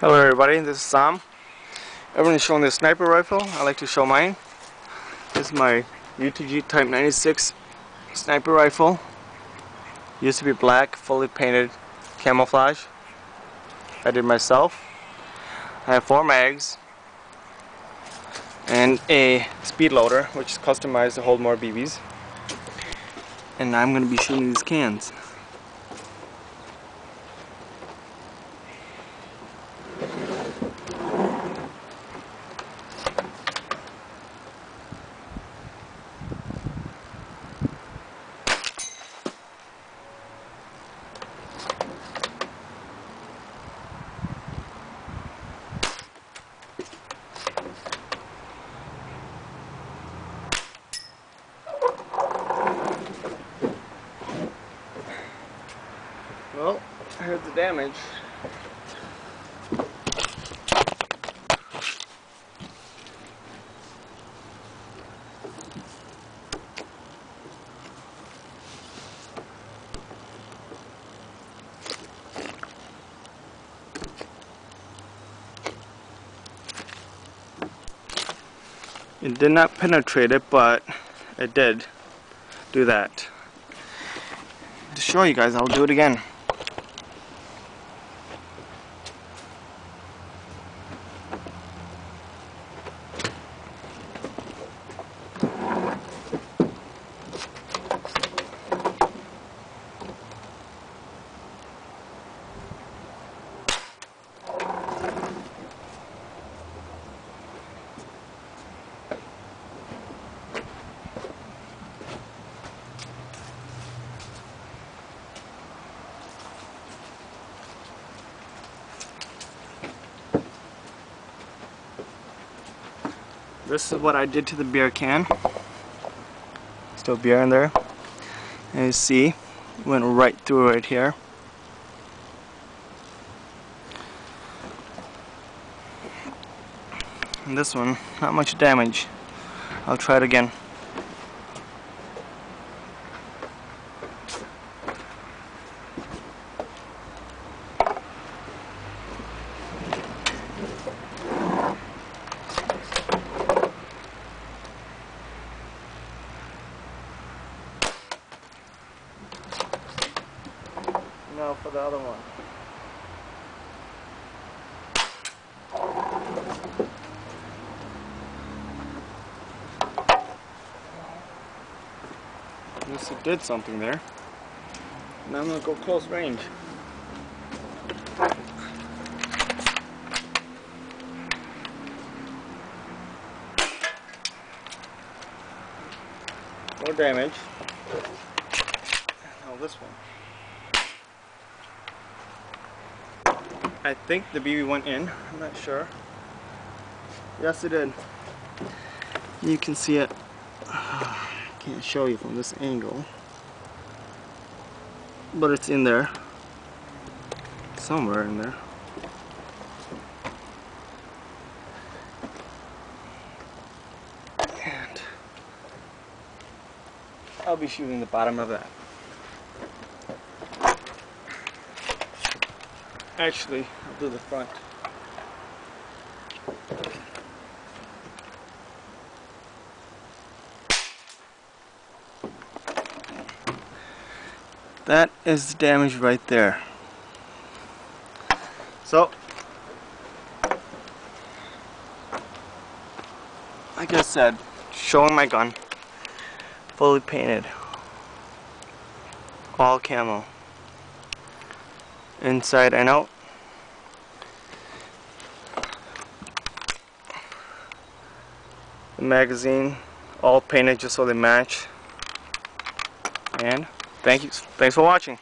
Hello everybody, this is Sam. Everyone is showing the sniper rifle. I like to show mine. This is my UTG Type 96 sniper rifle. Used to be black, fully painted camouflage. I did myself. I have 4 mags and a speed loader, which is customized to hold more BBs. And I'm going to be shooting these cans. Well, here's the damage. It did not penetrate it, but it did do that. To show you guys, I'll do it again. This is what I did to the beer can. Still beer in there. And you see, went right through it here. And this one, not much damage. I'll try it again. Now for the other one. Yes, it did something there. Now I'm going to go close range. More damage. Now this one. I think the BB went in. I'm not sure. Yes, it did. You can see it. Can't show you from this angle, but it's in there. Somewhere in there. And I'll be shooting the bottom of that. Actually, I'll do the front. That is the damage right there. So, like I said, showing my gun, fully painted, all camo. Inside and out. The magazine, all painted just so they match. And thanks for watching.